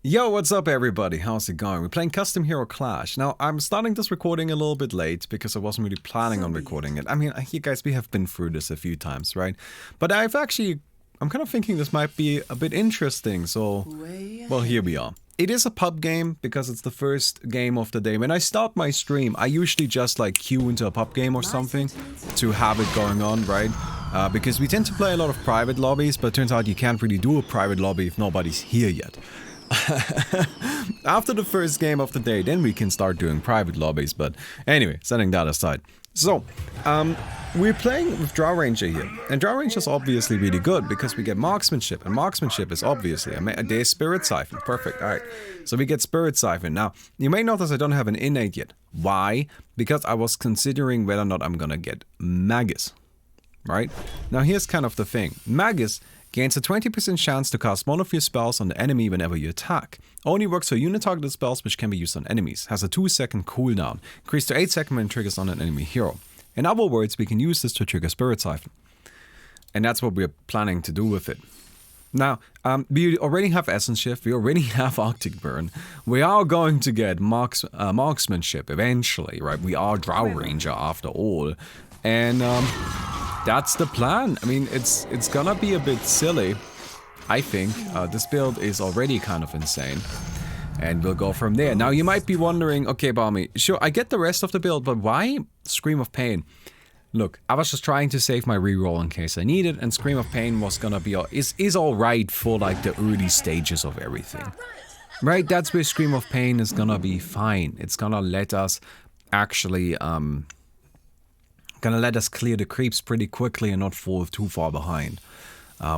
Yo, what's up everybody? How's it going? We're playing Custom Hero Clash. Now, I'm starting this recording a little bit late because I wasn't really planning on recording it. I mean, you guys, we have been through this a few times, right? But I'm kind of thinking this might be a bit interesting, so, well, here we are. It is a pub game because it's the first game of the day. When I start my stream, I usually just like queue into a pub game or something to have it going on, right? Because we tend to play a lot of private lobbies, but it turns out you can't really do a private lobby if nobody's here yet. After the first game of the day, then we can start doing private lobbies, but anyway, setting that aside. So, we're playing with Drow Ranger here, and Drow Ranger is obviously really good because we get marksmanship, and marksmanship is obviously, there's Spirit Siphon, perfect, alright. So we get Spirit Siphon. Now, you may notice I don't have an innate yet. Why? Because I was considering whether or not I'm gonna get Magus, right? Now here's kind of the thing. Magus gains a 20% chance to cast one of your spells on the enemy whenever you attack. Only works for unit-targeted spells which can be used on enemies. Has a 2-second cooldown. Increased to 8 seconds when it triggers on an enemy hero. In other words, we can use this to trigger Spirit Siphon. And that's what we're planning to do with it. Now, we already have Essence Shift, we already have Arctic Burn. We are going to get marksmanship eventually, right? We are Drow Ranger after all. And that's the plan. I mean, it's gonna be a bit silly, I think. This build is already kind of insane. And we'll go from there. Now, you might be wondering, okay, Baumi, sure, I get the rest of the build, but why Scream of Pain? Look, I was just trying to save my reroll in case I need it, and Scream of Pain was gonna be, is alright for like the early stages of everything. Right, that's where Scream of Pain is gonna be fine. It's gonna let us actually, gonna let us clear the creeps pretty quickly and not fall too far behind.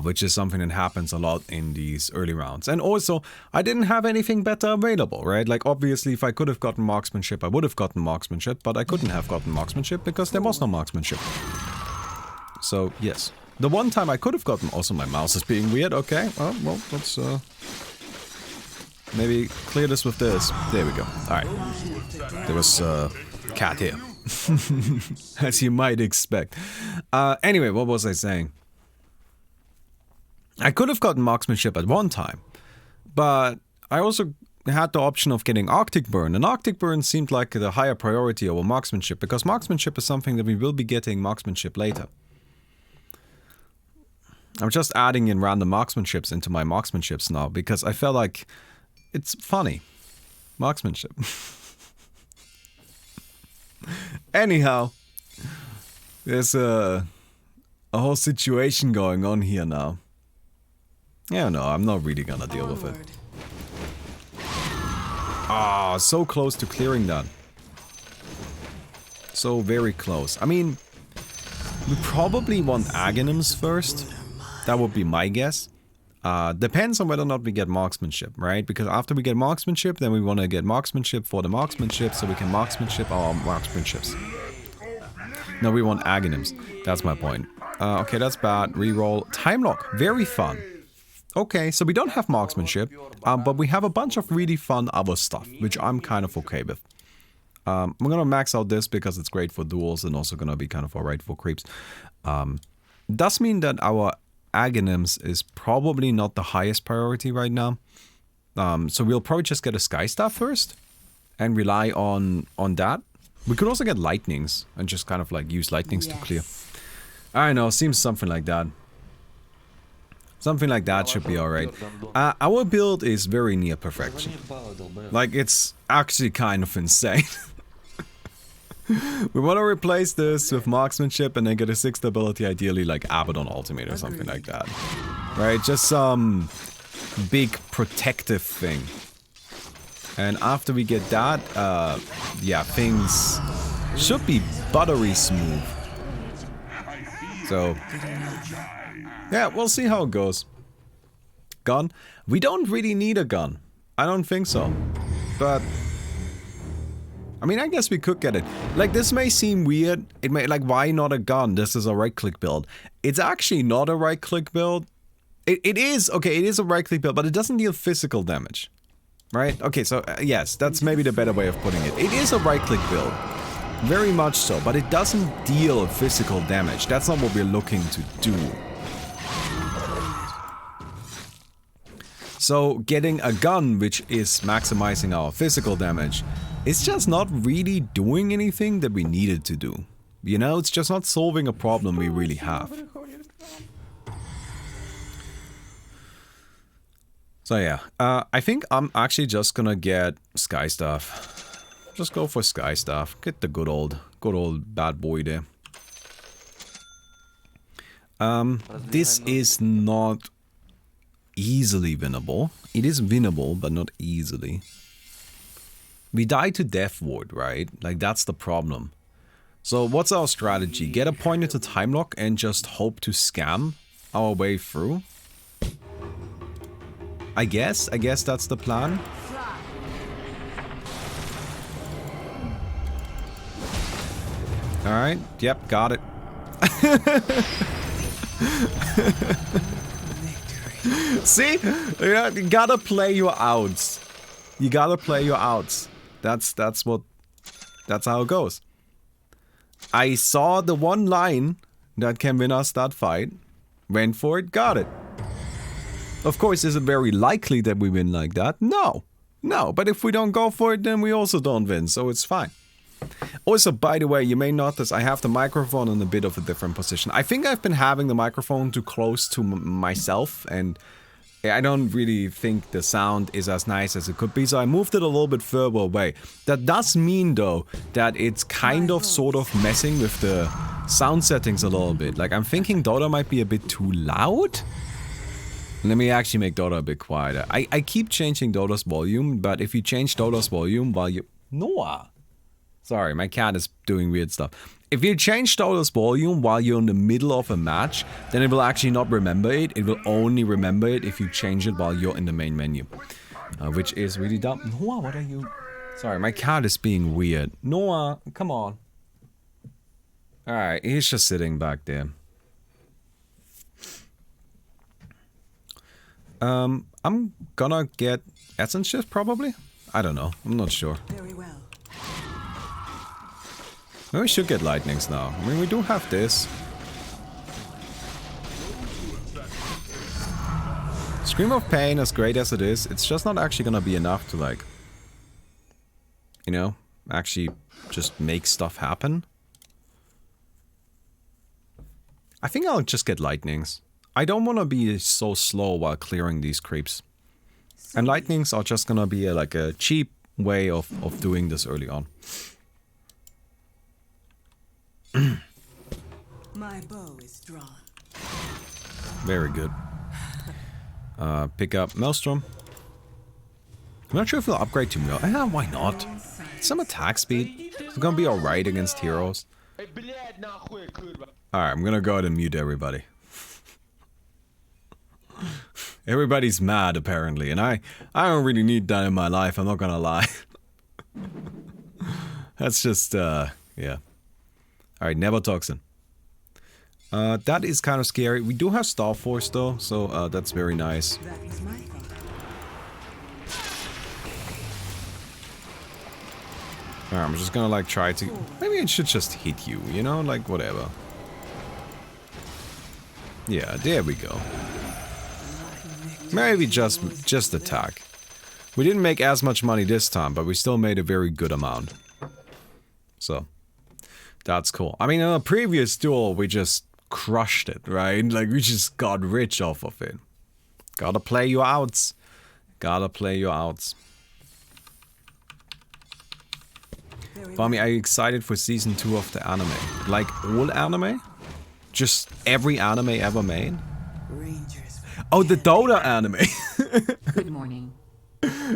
Which is something that happens a lot in these early rounds. And also, I didn't have anything better available, right? Like, obviously, if I could have gotten marksmanship, I would have gotten marksmanship, but I couldn't have gotten marksmanship because there was no marksmanship. So, yes. The one time I could have gotten... Also, my mouse is being weird, okay. Well, let's, maybe clear this with this. There we go. Alright. There was, cat here. As you might expect. Anyway, what was I saying? I could have gotten marksmanship at one time, but I also had the option of getting Arctic Burn, and Arctic Burn seemed like the higher priority over marksmanship, because marksmanship is something that we will be getting marksmanship later. I'm just adding in random marksmanships into my marksmanships now, because I felt like it's funny. Marksmanship. Anyhow, there's a whole situation going on here now. Yeah, no, I'm not really gonna deal with it. Ah, so close to clearing that. So very close. I mean, we probably want Aghanims first. That would be my guess. Depends on whether or not we get marksmanship, right? Because after we get marksmanship, then we want to get marksmanship for the marksmanship, so we can marksmanship our marksmanships. No, we want Aghanims. That's my point. Okay, that's bad. Reroll. Time lock. Very fun. Okay, so we don't have marksmanship, but we have a bunch of really fun other stuff, which I'm kind of okay with. I'm gonna max out this because it's great for duels and also gonna be kind of alright for creeps. Does mean that our Aghanims is probably not the highest priority right now. So we'll probably just get a Sky Staff first and rely on that. We could also get Lightnings and just kind of like use Lightnings to clear. I know, seems something like that. Something like that should be alright. Our build is very near perfection. Like, it's actually kind of insane. We want to replace this with marksmanship and then get a 6th ability, ideally like Abaddon Ultimate or something like that. Right, just some big protective thing. And after we get that, yeah, things should be buttery smooth. So... yeah, we'll see how it goes. Gun? We don't really need a gun. I don't think so. But... I mean, I guess we could get it. Like, this may seem weird. It may, like, why not a gun? This is a right-click build. It's actually not a right-click build. It is, okay, it is a right-click build, but it doesn't deal physical damage. Right? Okay, so, yes, that's maybe the better way of putting it. It is a right-click build. Very much so, but it doesn't deal physical damage. That's not what we're looking to do. So getting a gun which is maximizing our physical damage is just not really doing anything that we needed to do. You know, it's just not solving a problem we really have. So yeah, I think I'm actually just gonna get Sky Staff. Just go for Sky Staff. Get the good old bad boy there. This is not easily winnable. It is winnable, but not easily. We die to Death Ward, right? Like, that's the problem. So what's our strategy? Get a point into time lock and just hope to scam our way through? I guess that's the plan. Alright, yep, got it. See? You gotta play your outs. You gotta play your outs. That's how it goes. I saw the one line that can win us that fight. Went for it, got it. Of course, is it very likely that we win like that? No. No, but if we don't go for it, then we also don't win, so it's fine. Also, by the way, you may notice I have the microphone in a bit of a different position. I think I've been having the microphone too close to myself, and I don't really think the sound is as nice as it could be, so I moved it a little bit further away. That does mean, though, that it's kind of sort of messing with the sound settings a little bit. Like, I'm thinking Dota might be a bit too loud. Let me actually make Dota a bit quieter. I keep changing Dota's volume, but if you change Dota's volume while you... Noah! Sorry, my cat is doing weird stuff. If you change Dota's volume while you're in the middle of a match, then it will actually not remember it. It will only remember it if you change it while you're in the main menu. Which is really dumb. Noah, what are you... Sorry, my cat is being weird. Noah, come on. Alright, he's just sitting back there. I'm gonna get Essence Shift probably? I don't know. I'm not sure. Very well. Maybe we should get Lightnings now. I mean, we do have this. Scream of Pain, as great as it is, it's just not actually gonna be enough to, like, you know, actually just make stuff happen. I think I'll just get Lightnings. I don't want to be so slow while clearing these creeps. And Lightnings are just gonna be like a cheap way of doing this early on. My bow is drawn. Very good. Pick up Maelstrom. I'm not sure if we'll upgrade to Maelstrom. Yeah, why not? Some attack speed. It's gonna be alright against heroes. Alright, I'm gonna go ahead and mute everybody. Everybody's mad apparently, and I don't really need that in my life, I'm not gonna lie. That's just, yeah. Alright, Never Toxin. That is kind of scary. We do have Star Force though, so that's very nice. That is my thought. Alright, I'm just gonna like try to... Maybe it should just hit you, you know? Like, whatever. Yeah, there we go. Maybe just attack. We didn't make as much money this time, but we still made a very good amount. So, that's cool. I mean, in a previous duel, we just crushed it, right? Like, we just got rich off of it. Gotta play your outs. Gotta play your outs. Baumi, are you excited for season 2 of the anime? Like, all anime? Just every anime ever made? Oh, the Dota anime! Good morning.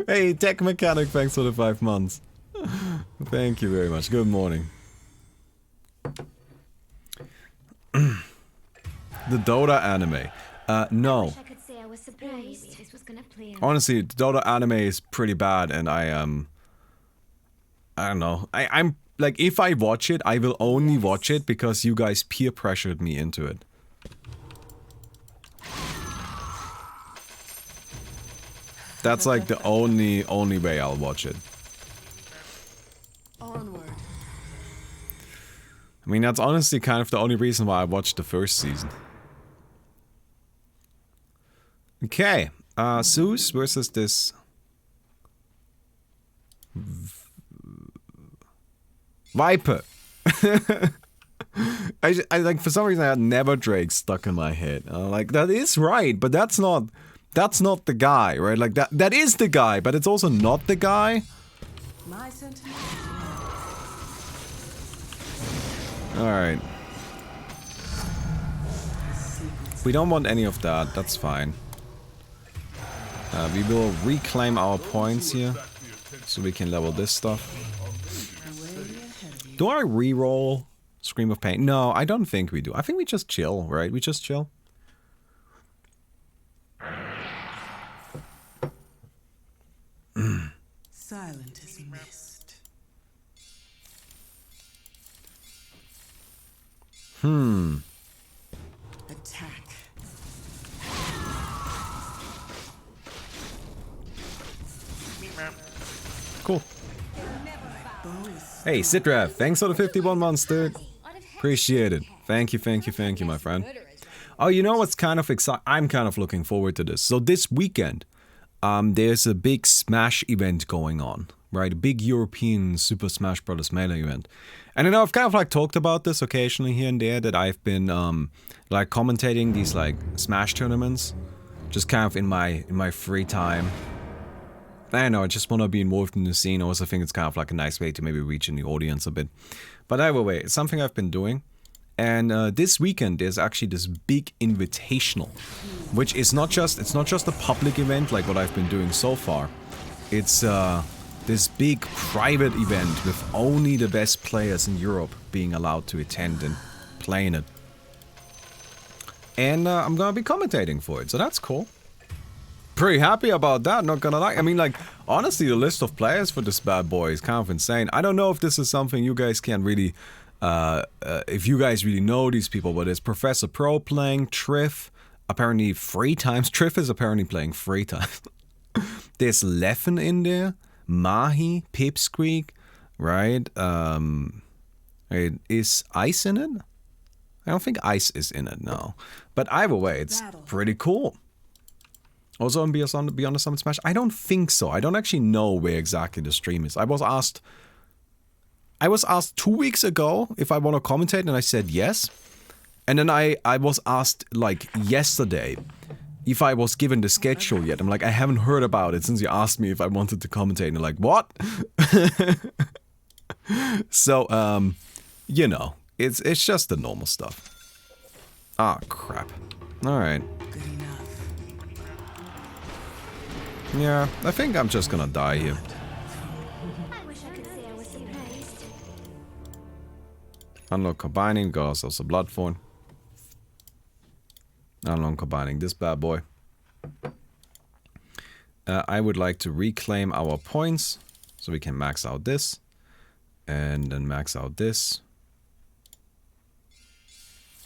Hey, Tech Mechanic, thanks for the 5 months. Thank you very much. Good morning. The Dota anime. No. I could say I was surprised this was gonna play out. Honestly, the Dota anime is pretty bad, and I don't know. I'm like, if I watch it, I will only watch it because you guys peer pressured me into it. That's like the only way I'll watch it. Onward. I mean, that's honestly kind of the only reason why I watched the first season. Okay, Zeus versus this Viper. I like, for some reason I had Never Drake stuck in my head. Like, that is right, but that's not the guy, right? Like, that is the guy, but it's also not the guy. My sentiments. Alright. We don't want any of that, that's fine. We will reclaim our points here, so we can level this stuff. Do I re-roll Scream of Pain? No, I don't think we do. I think we just chill, right? We just chill. Silent as a mist. Attack. Cool. Hey, Citraf, thanks for the 51 months, dude. Appreciate it. Thank you, my friend. Oh, you know what's kind of exciting? I'm kind of looking forward to this. So this weekend, there's a big Smash event going on, right? A big European Super Smash Bros. Melee event. And you know, I've kind of like talked about this occasionally here and there, that I've been like commentating these like Smash tournaments, just kind of in my free time. I don't know, I just want to be involved in the scene. I also think it's kind of like a nice way to maybe reach in the audience a bit. But either way, it's something I've been doing. And this weekend there's actually this big invitational, which is not just a public event like what I've been doing so far. It's this big private event with only the best players in Europe being allowed to attend and play in it. And I'm gonna be commentating for it, so that's cool. Pretty happy about that, not gonna lie. I mean, like, honestly, the list of players for this bad boy is kind of insane. I don't know if this is something you guys can really, if you guys really know these people, but it's Professor Pro playing, Triff, apparently 3 times. Triff is apparently playing 3 times. There's Leffen in there, Mahi, Pipsqueak, right? Is Ice in it? I don't think Ice is in it, no. But either way, it's pretty cool. Also on Beyond the Summit Smash? I don't think so. I don't actually know where exactly the stream is. I was asked 2 weeks ago if I want to commentate, and I said yes. And then I was asked like yesterday if I was given the schedule yet. I'm like, I haven't heard about it since you asked me if I wanted to commentate. And they're like, what? So, you know, it's just the normal stuff. Ah, crap. Alright. Good enough. Yeah, I think I'm just gonna die here. I wish I could say I was surprised. Unlock combining, got ourselves a blood form. Unlock combining this bad boy. I would like to reclaim our points so we can max out this. And then max out this.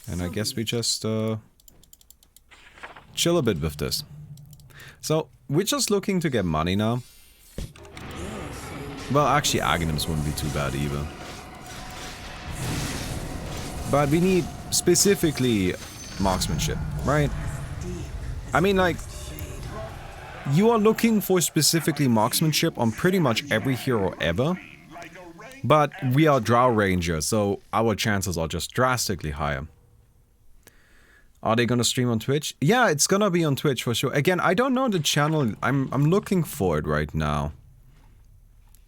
And I guess we just chill a bit with this. So, we're just looking to get money now. Well, actually, Aghanims wouldn't be too bad either. But we need specifically marksmanship, right? I mean, like, you are looking for specifically marksmanship on pretty much every hero ever. But we are Drow Ranger, so our chances are just drastically higher. Are they gonna stream on Twitch? Yeah, it's gonna be on Twitch for sure. Again, I don't know the channel. I'm looking for it right now.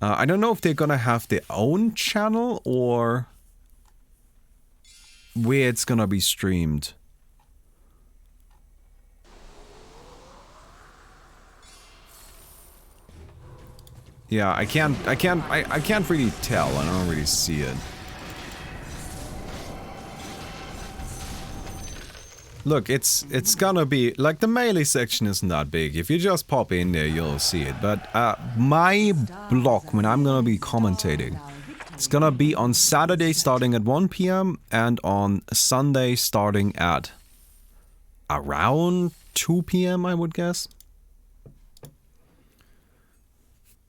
I don't know if they're gonna have their own channel or where it's gonna be streamed. Yeah, I can't really tell. I don't really see it. Look, it's gonna be, like, the melee section isn't that big. If you just pop in there, you'll see it. But my block, when I'm gonna be commentating, it's gonna be on Saturday starting at 1 PM and on Sunday starting at around 2 PM, I would guess.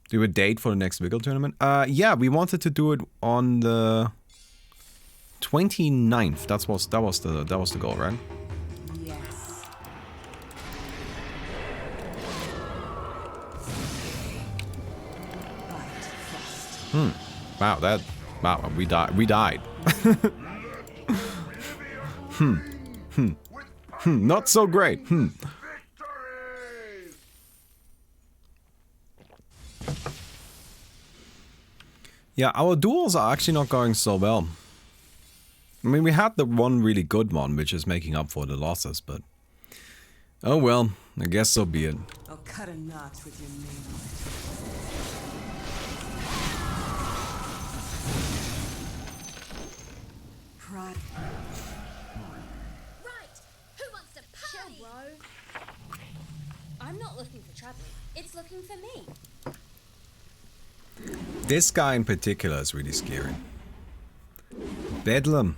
Do a date for the next Wiggle tournament? Yeah, we wanted to do it on the 29th. That was the goal, right? Wow, wow, we died. Not so great. Yeah, our duels are actually not going so well. I mean, we had the one really good one, which is making up for the losses, but... Oh well, I guess so be it. I'll cut a notch with your name on it. Pride. Right. Who wants to party? Chill, bro. I'm not looking for trouble. It's looking for me. This guy in particular is really scary. Bedlam.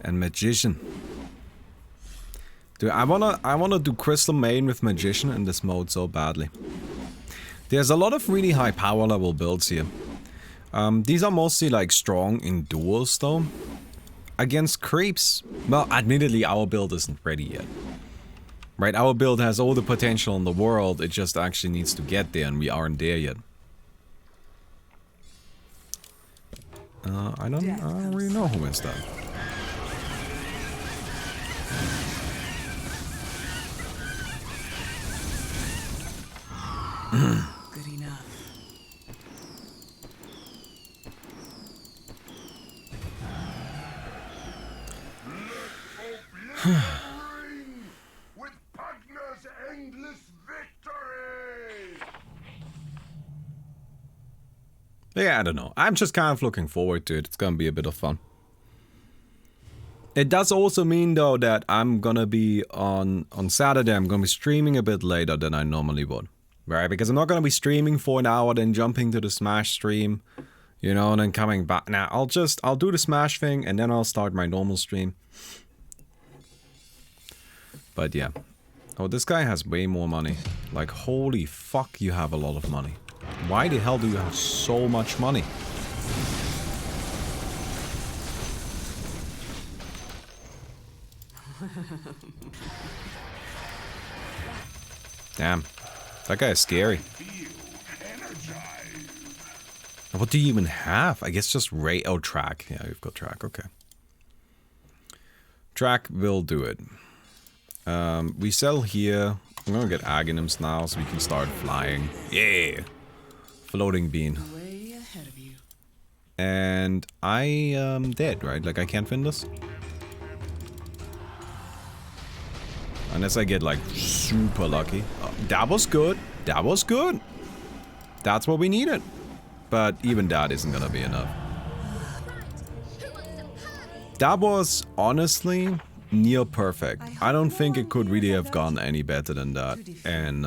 And Magician. Dude, I wanna do Crystal Main with Magician in this mode so badly. There's a lot of really high power level builds here. These are mostly like strong in duels though. Against creeps, well, admittedly our build isn't ready yet. Right, our build has all the potential in the world, it just actually needs to get there and we aren't there yet. I don't really know who wins that. Good enough. With Pugner's endless victory! Yeah, I don't know. I'm just kind of looking forward to it. It's gonna be a bit of fun. It does also mean though that I'm gonna be on Saturday, I'm gonna be streaming a bit later than I normally would. Right? Because I'm not gonna be streaming for an hour, then jumping to the Smash stream, you know, and then coming back. Now, I'll do the Smash thing and then I'll start my normal stream. But yeah. Oh, this guy has way more money. Like, holy fuck, you have a lot of money. Why the hell do you have so much money? Damn. That guy is scary. What do you even have? I guess just oh, track. Yeah, you've got track. Okay. Track will do it. We sell here. I'm gonna get Aghanims now so we can start flying. Yeah! Floating bean. Way ahead of you. And I am dead, right? Like I can't win this? Unless I get like super lucky. Oh, that was good. That was good. That's what we needed. But even that isn't gonna be enough. That was honestly near perfect. I don't think it could really have gone any better than that. And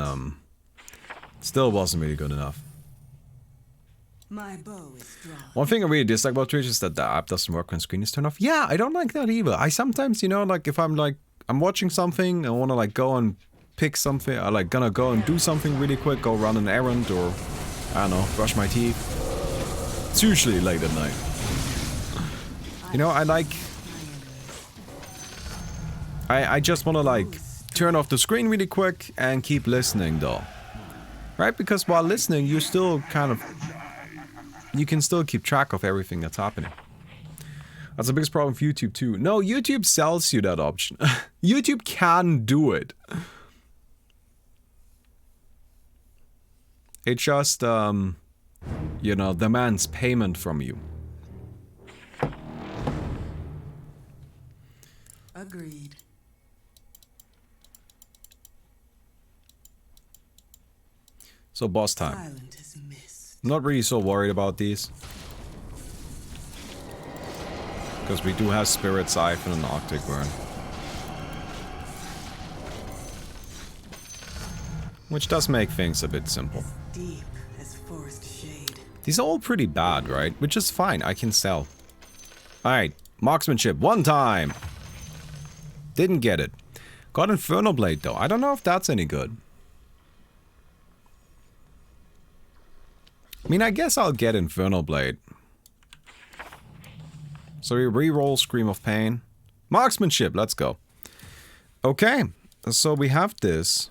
still wasn't really good enough. My bow is strong. One thing I really dislike about Twitch is that the app doesn't work when screen is turned off. Yeah, I don't like that either. I sometimes, you know, like if I'm watching something, I wanna like go and pick something, I like gonna go and do something really quick, go run an errand or, I don't know, brush my teeth. It's usually late at night. You know, I just wanna like turn off the screen really quick and keep listening though. Right? Because while listening, you still kind of, you can still keep track of everything that's happening. That's the biggest problem with YouTube too. No, YouTube sells you that option. YouTube can do it. It just, you know, demands payment from you. Agreed. So boss time. Silent as mist. I'm not really so worried about these. Because we do have Spirit Siphon and Arctic Burn. Which does make things a bit simple. Deep as forest shade. These are all pretty bad, right? Which is fine, I can sell. Alright, marksmanship, one time! Didn't get it. Got Inferno Blade though, I don't know if that's any good. I mean, I guess I'll get Inferno Blade. So we re-roll Scream of Pain. Marksmanship, let's go. Okay, so we have this.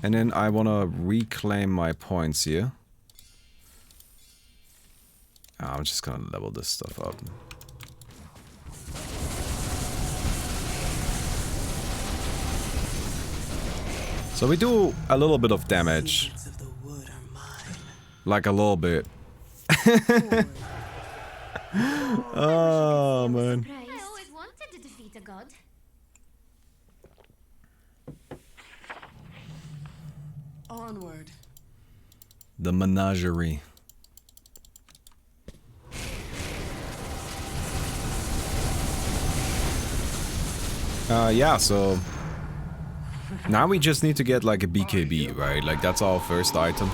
And then I want to reclaim my points here. I'm just gonna level this stuff up. So we do a little bit of damage. Secrets of the wood are mine. Like a little bit. Oh, man. I always wanted to defeat a god. Onward. The menagerie. Yeah, so now we just need to get like a BKB, right? Like that's our first item.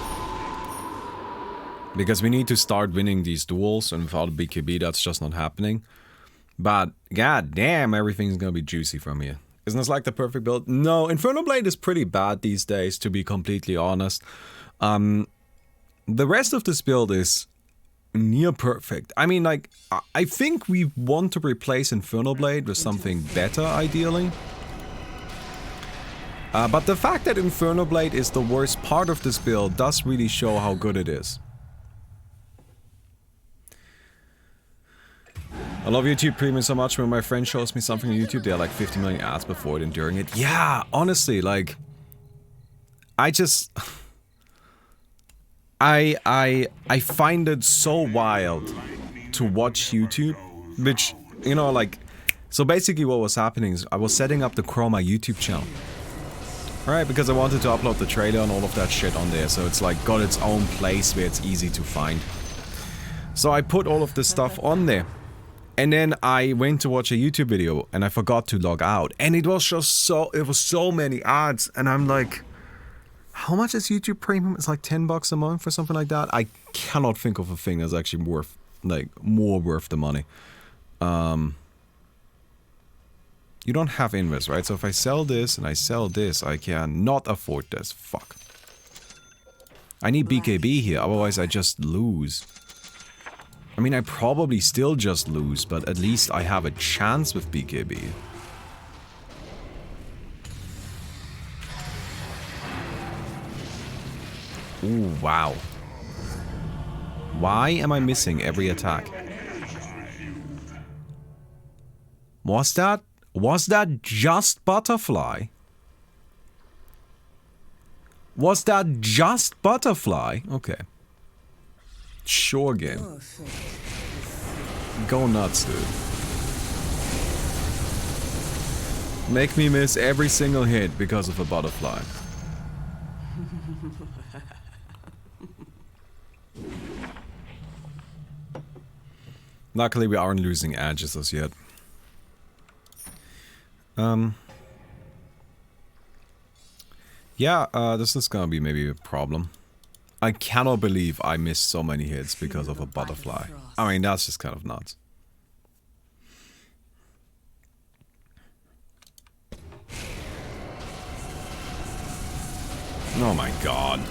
Because we need to start winning these duels, and without a BKB that's just not happening. But god damn, everything's gonna be juicy from here. Isn't this like the perfect build? No, Inferno Blade is pretty bad these days, to be completely honest. The rest of this build is near perfect. I mean, like, I think we want to replace Inferno Blade with something better, ideally. But the fact that Inferno Blade is the worst part of this build does really show how good it is. I love YouTube Premium so much. When my friend shows me something on YouTube, there are like 50 million ads before it and during it. Yeah, honestly, like, I just... I find it so wild to watch YouTube, which, you know, like, so basically what was happening is I was setting up the Chroma YouTube channel. Alright, because I wanted to upload the trailer and all of that shit on there, so it's like got its own place where it's easy to find. So I put all of this stuff on there. And then I went to watch a YouTube video and I forgot to log out. And it was just so many ads, and I'm like, how much is YouTube Premium? It's like $10 a month or something like that. I cannot think of a thing that's actually worth, like, more worth the money. You don't have invest, right? So if I sell this and I sell this, I cannot afford this. Fuck. I need BKB here, otherwise I just lose. I mean, I probably still just lose, but at least I have a chance with BKB. Ooh, wow. Why am I missing every attack? Was that just butterfly? Was that just butterfly? Okay. Sure game. Go nuts, dude. Make me miss every single hit because of a butterfly. Luckily we aren't losing edges as yet. Yeah, this is gonna be maybe a problem. I cannot believe I missed so many hits because of a butterfly. I mean, that's just kind of nuts. Oh my god.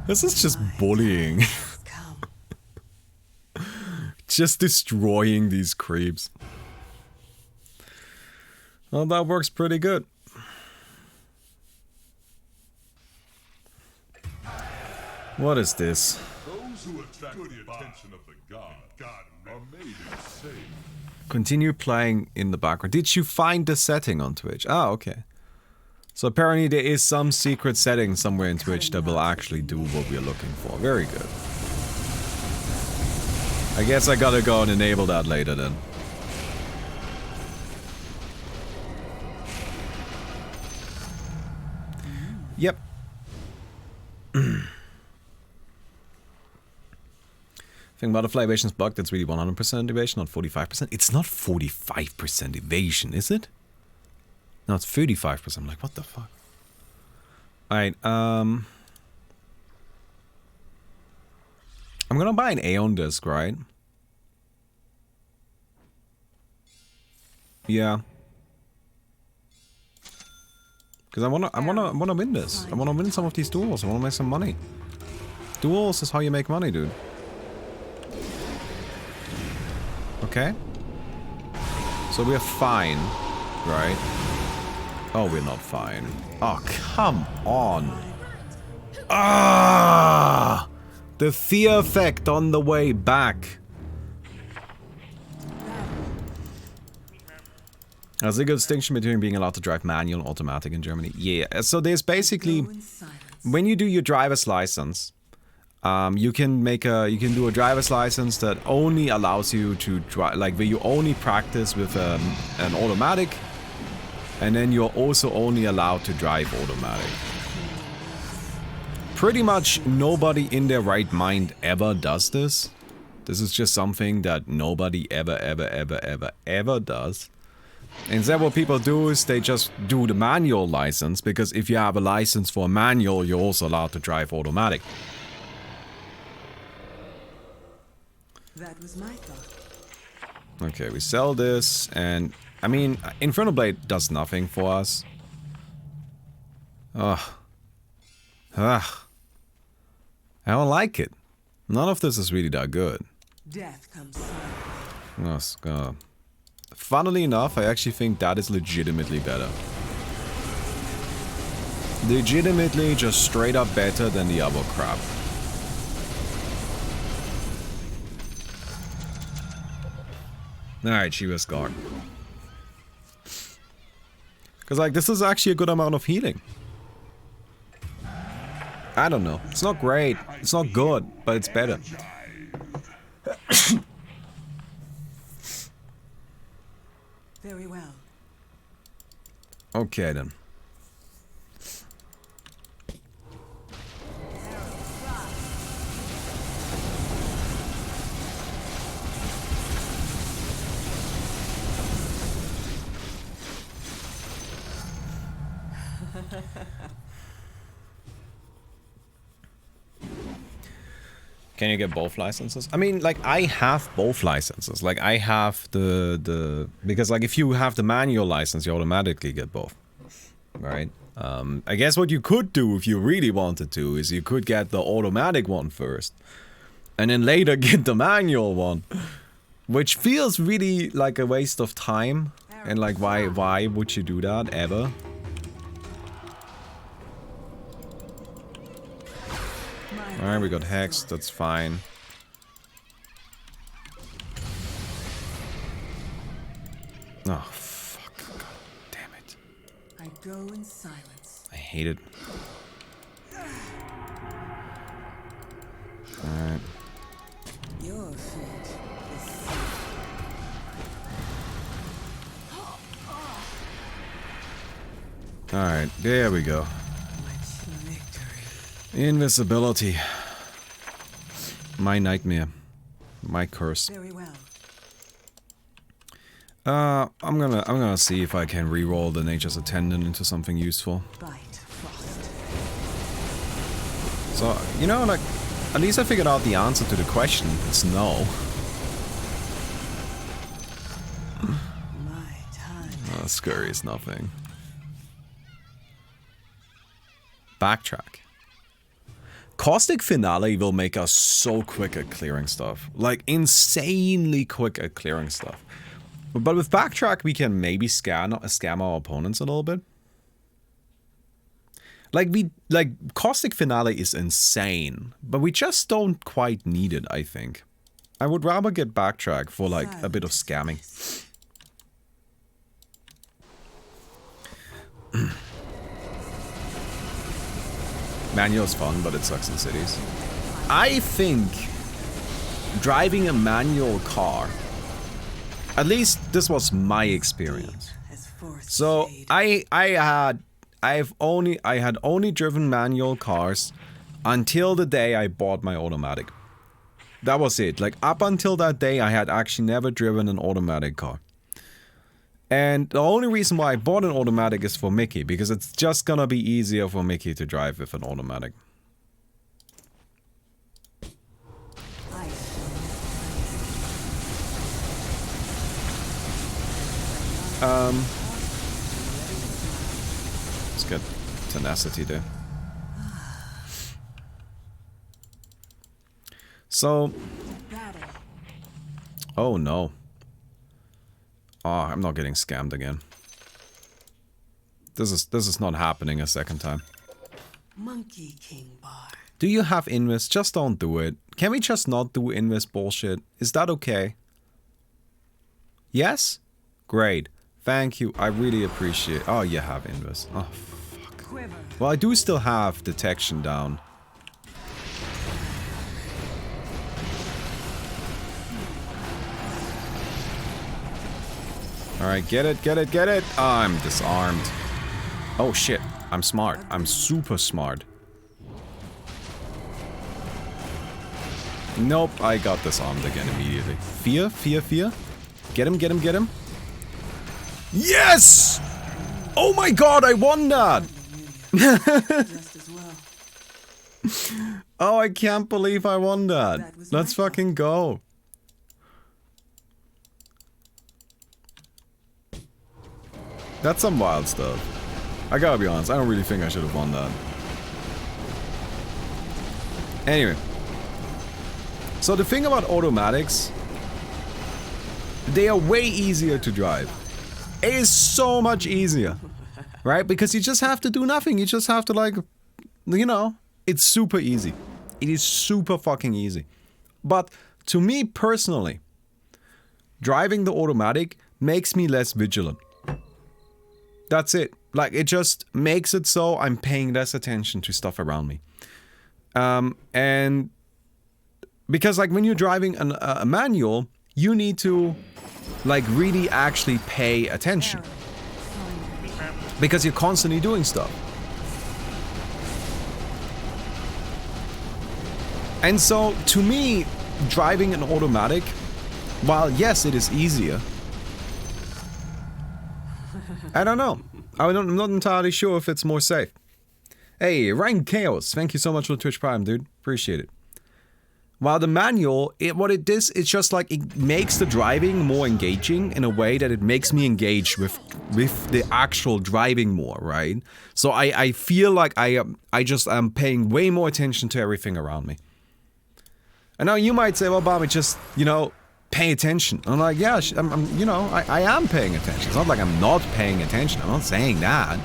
This is just bullying. Just destroying these creeps. Well, that works pretty good. What is this? Those who attract the attention of the god are made insane. Continue playing in the background. Did you find the setting on Twitch? Ah, okay. So apparently there is some secret setting somewhere in Twitch that will actually do what we're looking for. Very good. I guess I gotta go and enable that later then. Yep. Thing butterfly evasion's bugged, that's really 100% evasion, not 45%. It's not 45% evasion, is it? No, it's 35%. I'm like, what the fuck? Alright, I'm gonna buy an Aeon disc, right? Yeah. Because I wanna win this. I wanna win some of these duels. I wanna make some money. Duels is how you make money, dude. Okay. So we're fine, right? Oh, we're not fine. Oh, come on. Who Ah! The fear effect on the way back. There's a good distinction between being allowed to drive manual and automatic in Germany. Yeah, so there's basically, when you do your driver's license, you can do a driver's license that only allows you to drive, like where you only practice with an automatic, and then you're also only allowed to drive automatic. Pretty much nobody in their right mind ever does this. This is just something that nobody ever does. Instead, what people do is they just do the manual license, because if you have a license for a manual, you're also allowed to drive automatic. That was my thought. Okay, we sell this, and I mean, Inferno Blade does nothing for us. Ugh. Ugh. I don't like it. None of this is really that good. Death comes silently. Funnily enough, I actually think that is legitimately better. Legitimately just straight up better than the other crap. Alright, she was gone. Because, like, this is actually a good amount of healing. I don't know. It's not great. It's not good, but it's better. Very well. Okay, then. Can you get both licenses? I mean, like, I have both licenses. Like, I have the because, like, if you have the manual license, you automatically get both. Right? I guess what you could do if you really wanted to is you could get the automatic one first. And then later get the manual one. Which feels really like a waste of time. And, like, why would you do that ever? Alright, we got hexed, that's fine. Oh, fuck. God damn it. I go in silence. I hate it. Alright. Your fate is Alright, there we go. Invisibility. My nightmare. My curse. very well. I'm gonna see if I can re-roll the Nature's Attendant into something useful. Bite frost. So, you know, like, at least I figured out the answer to the question. It's no. My time. Scurry is nothing. Backtrack. Caustic Finale will make us so quick at clearing stuff. Like, insanely quick at clearing stuff. But with Backtrack, we can maybe scam our opponents a little bit. Like, Caustic Finale is insane, but we just don't quite need it, I think. I would rather get Backtrack for, like, a bit of scamming. Manual's fun, but it sucks in cities. I think driving a manual car, at least this was my experience. So I had only driven manual cars until the day I bought my automatic. That was it. Like, up until that day, I had actually never driven an automatic car. And the only reason why I bought an automatic is for Mickey, because it's just gonna be easier for Mickey to drive with an automatic. Let's get tenacity there. So, oh no. Oh, I'm not getting scammed again. This is not happening a second time. Monkey King Bar. Do you have Invis? Just don't do it. Can we just not do Invis bullshit? Is that okay? Yes? Great. Thank you. I really appreciate. Oh, you have Invis. Oh, fuck. Quiver. Well, I do still have detection down. Alright, get it, get it, get it! Oh, I'm disarmed. Oh shit, I'm smart. I'm super smart. Nope, I got disarmed again immediately. Fear, fear, fear. Get him, get him, get him. Yes! Oh my god, I won that! Just as well. Oh, I can't believe I won that. That was Let's my fucking go. That's some wild stuff. I gotta be honest, I don't really think I should have won that. Anyway. So the thing about automatics, they are way easier to drive. It is so much easier. Right? Because you just have to do nothing. You just have to like, you know, it's super easy. It is super fucking easy. But to me personally, driving the automatic makes me less vigilant. That's it. Like, it just makes it so I'm paying less attention to stuff around me. And because, like, when you're driving a manual, you need to, like, really actually pay attention. Because you're constantly doing stuff. And so, to me, driving an automatic, while yes, it is easier, I don't know. I'm not entirely sure if it's more safe. Hey, Ryan Chaos, thank you so much for the Twitch Prime, dude. Appreciate it. While the manual, what it is, it's just like it makes the driving more engaging in a way that it makes me engage with the actual driving more, right? So I feel like I just am paying way more attention to everything around me. And now you might say, well, Baumi, just, you know, pay attention. I'm like, yeah, I'm you know, I am paying attention. It's not like I'm not paying attention. I'm not saying that.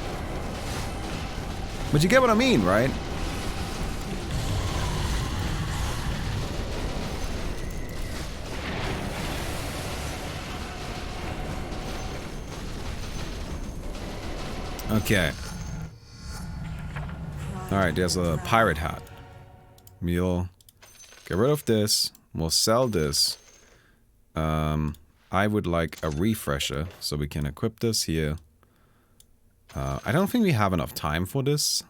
But you get what I mean, right? Okay. Alright, there's a pirate hat. We'll get rid of this. We'll sell this. I would like a refresher, so we can equip this here. I don't think we have enough time for this.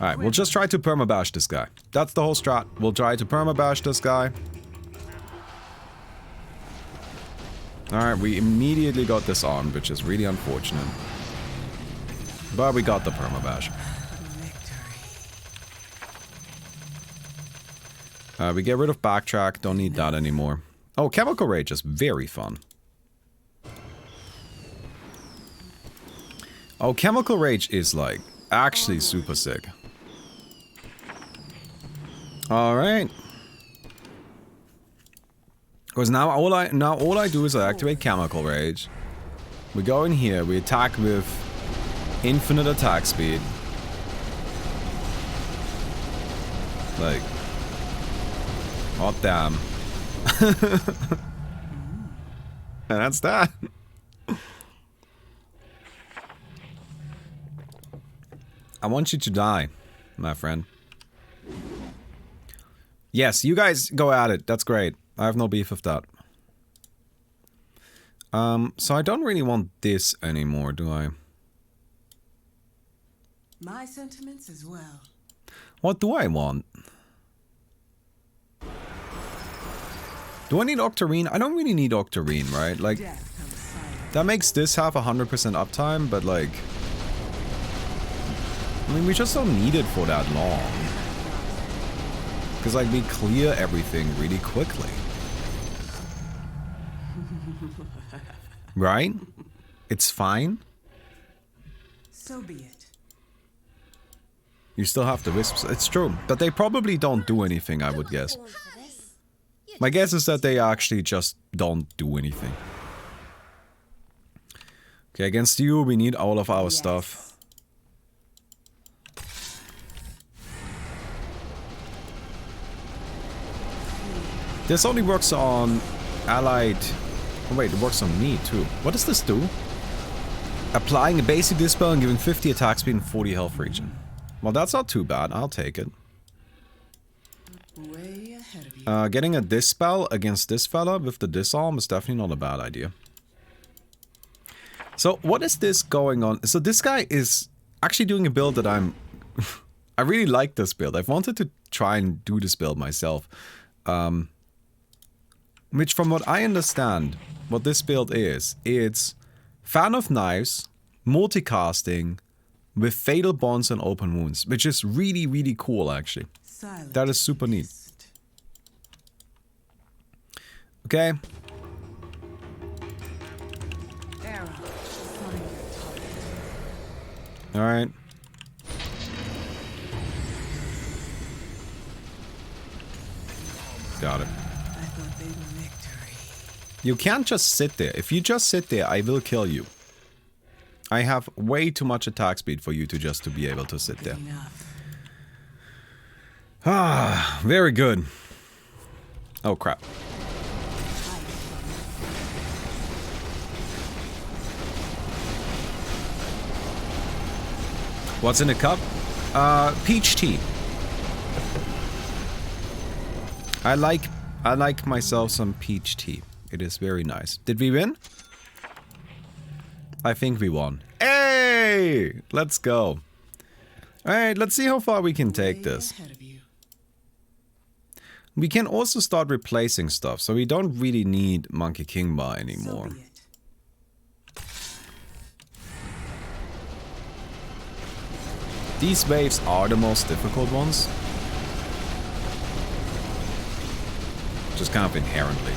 Alright, we'll just try to permabash this guy. That's the whole strat. We'll try to permabash this guy. Alright, we immediately got disarmed, which is really unfortunate. But we got the permabash. We get rid of backtrack, don't need that anymore. Oh, chemical rage is very fun. Oh, chemical rage is like actually super sick. Alright. Because now all I do is I activate chemical rage. We go in here, we attack with infinite attack speed. Like, oh damn. And that's that. I want you to die, my friend. Yes, you guys go at it. That's great. I have no beef with that. So I don't really want this anymore, do I? My sentiments as well. What do I want? Do I need Octarine? I don't really need Octarine, right? Like, that makes this have 100% uptime, but like... I mean, we just don't need it for that long. Because, like, we clear everything really quickly. Right? It's fine. So be it. You still have the wisps. It's true. But they probably don't do anything, I would guess. My guess is that they actually just don't do anything. Okay, against you, we need all of our stuff. This only works on allied... Oh wait, it works on me too. What does this do? Applying a basic dispel and giving 50 attack speed and 40 health regen. Well, that's not too bad. I'll take it. Way ahead of you. Getting a dispel against this fella with the disarm is definitely not a bad idea. So, what is this going on? So, this guy is actually doing a build that I'm... I really like this build. I've wanted to try and do this build myself. Which, from what I understand, what this build is, it's Fan of Knives, multicasting, with Fatal Bonds and Open Wounds, which is really, really cool, actually. Silent That is super neat. beast. Okay. Arrow. Find your target. Alright. Got it. I thought they were victory. You can't just sit there. If you just sit there, I will kill you. I have way too much attack speed for you to be able to sit there. Enough. Ah, very good. Oh crap. What's in the cup? Peach tea. I like myself some peach tea. It is very nice. Did we win? I think we won. Hey! Let's go. Alright, let's see how far we can take this. Way ahead of you. We can also start replacing stuff, so we don't really need Monkey King Bar anymore. So be it. These waves are the most difficult ones. Just kind of inherently.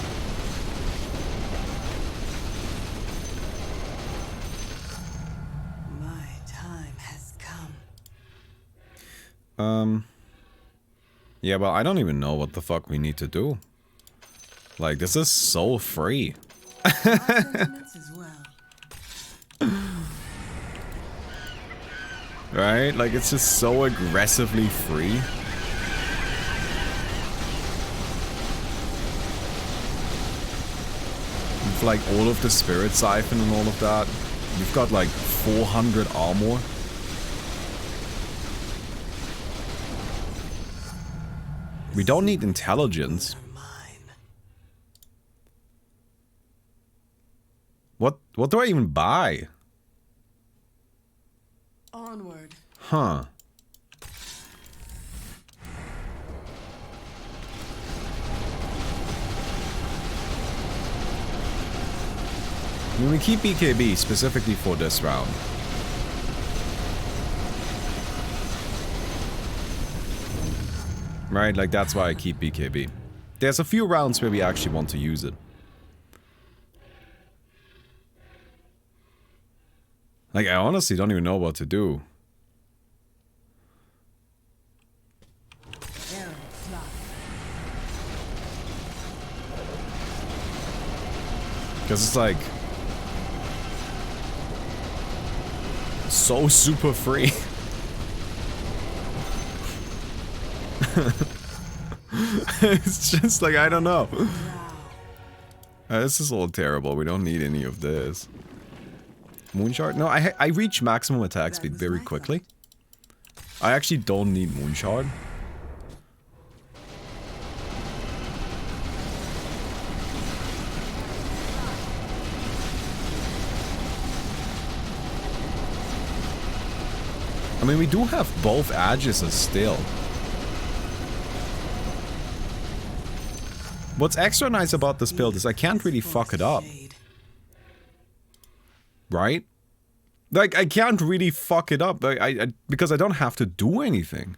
My time has come. Yeah, well, I don't even know what the fuck we need to do. Like, this is so free. My sentiments as well. Right? Like, it's just so aggressively free. With, like, all of the Spirit Siphon and all of that. We've got, like, 400 armor. We don't need intelligence. Are mine. What do I even buy? Onward. Huh. I mean, we keep BKB specifically for this round. Right, like that's why I keep BKB. There's a few rounds where we actually want to use it. Like, I honestly don't even know what to do. Arrow fly. Because it's like... so super free. It's just like, I don't know. This is all terrible. We don't need any of this. Moonshard? No, I reach maximum attack speed very quickly. I actually don't need Moonshard. I mean, we do have both edges still. What's extra nice about this build is I can't really fuck it up. Right? Like, I can't really fuck it up because I don't have to do anything.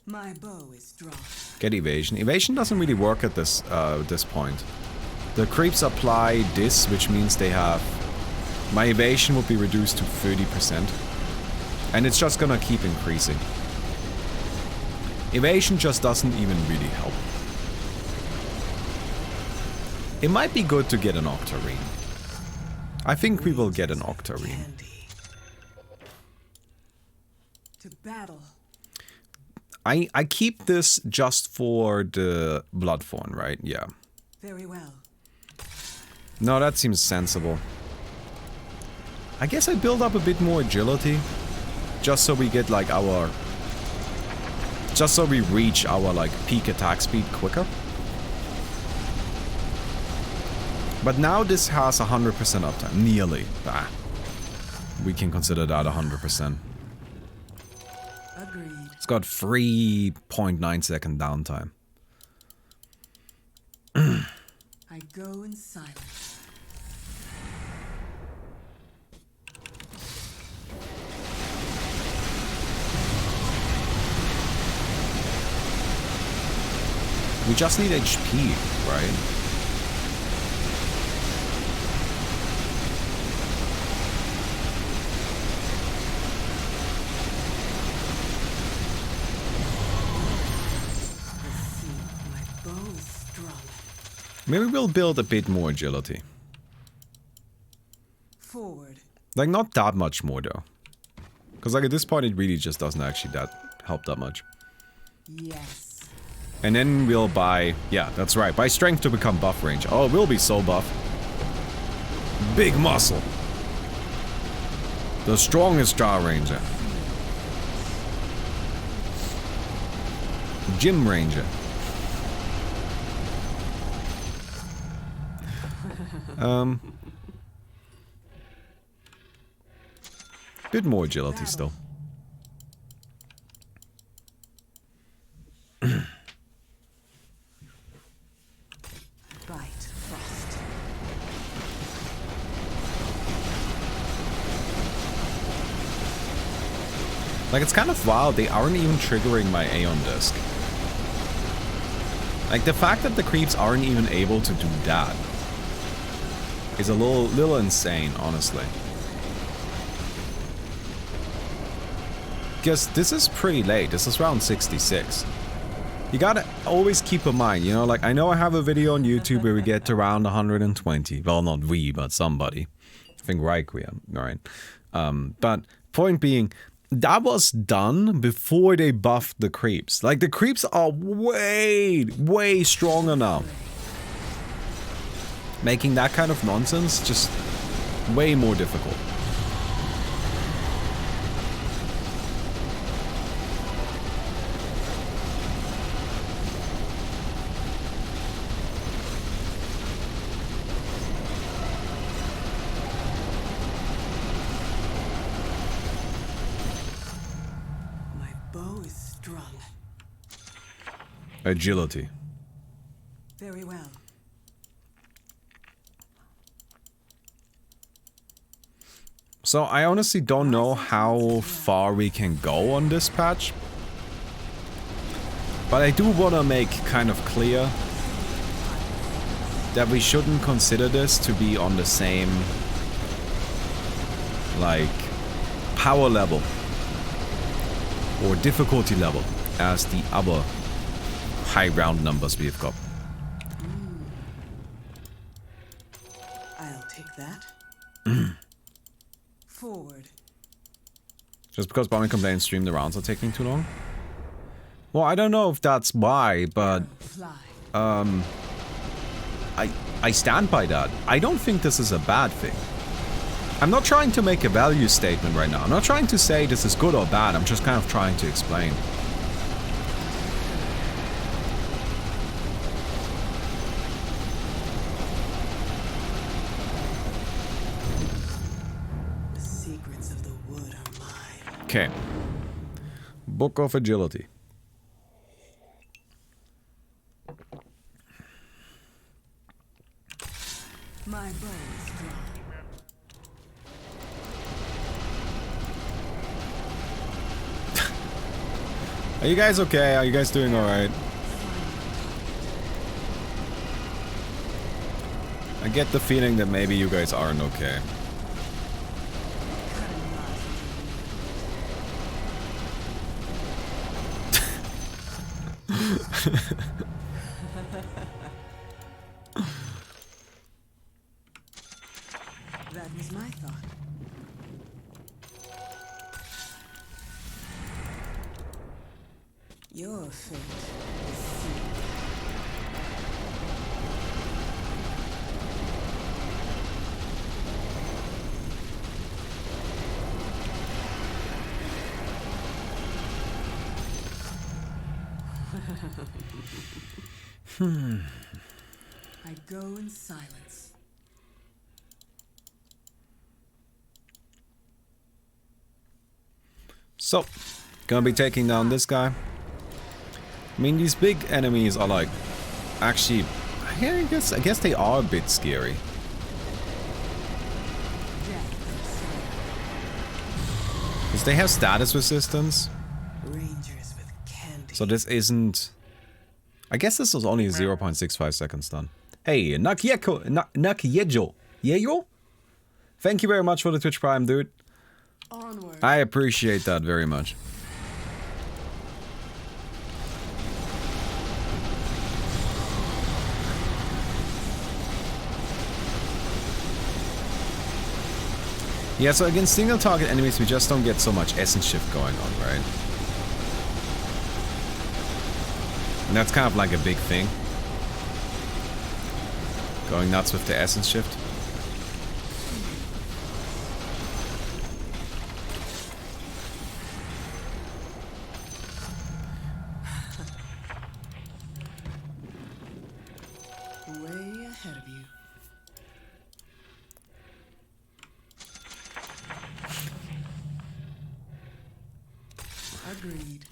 My bow is drawn. Get evasion. Evasion doesn't really work at this point. The creeps apply this, which means they have... My evasion will be reduced to 30%. And it's just gonna keep increasing. Evasion just doesn't even really help. It might be good to get an Octarine. I think we will get an Octarine. Candy. To battle. I keep this just for the Bloodthorn, right? Yeah. Very well. No, that seems sensible. I guess I build up a bit more agility. Just so we get like our... Just so we reach our like peak attack speed quicker. But now this has 100% uptime. Nearly. Ah. We can consider that 100%. Agreed. It's got 3.9 second downtime. I go in silence. We just need HP, right? Let's see. My bow is strong. Maybe we'll build a bit more agility. Forward. Like, not that much more, though. Because, like, at this point, it really just doesn't actually help that much. Yes. And then we'll buy... Yeah, that's right. Buy strength to become buff range. Oh, we'll be so buff. Big muscle. The strongest Jaw Ranger. Gym Ranger. Bit more agility still. Bite. Frost. Like, it's kind of wild, they aren't even triggering my Aeon Disc. Like, the fact that the creeps aren't even able to do that is a little insane, honestly. Because this is pretty late, this is round 66. You gotta always keep in mind, you know, like, I know I have a video on YouTube where we get to round 120. Well, not we, but somebody. I think Requiem, alright. But, point being, that was done before they buffed the creeps. Like, the creeps are way, way stronger now. Making that kind of nonsense just way more difficult. My bow is strong. Agility. Very well. So I honestly don't know how far we can go on this patch. But I do want to make kind of clear that we shouldn't consider this to be on the same, like, power level or difficulty level as the other high round numbers we've got. I'll take that. Forward. Just because Baumi complains stream the rounds are taking too long? Well, I don't know if that's why, but Fly. I stand by that. I don't think this is a bad thing. I'm not trying to make a value statement right now. I'm not trying to say this is good or bad. I'm just kind of trying to explain. The secrets of the wood are mine. Okay. Book of Agility. My bow is strong. Are you guys okay? Are you guys doing alright? I get the feeling that maybe you guys aren't okay. That was my thought. Your fate is sealed. I go in silence. So, gonna be taking down this guy. I mean, these big enemies are like, actually, I guess they are a bit scary. Because they have status resistance. Rangers with candy. So this isn't... I guess this was only 0.65 seconds done. Hey, Nakyejo. Yeyo? Thank you very much for the Twitch Prime, dude. Onward. I appreciate that very much. Yeah, so against single target enemies we just don't get so much essence shift going on, right? And that's kind of like a big thing. Going nuts with the essence shift. Way ahead of you. Agreed.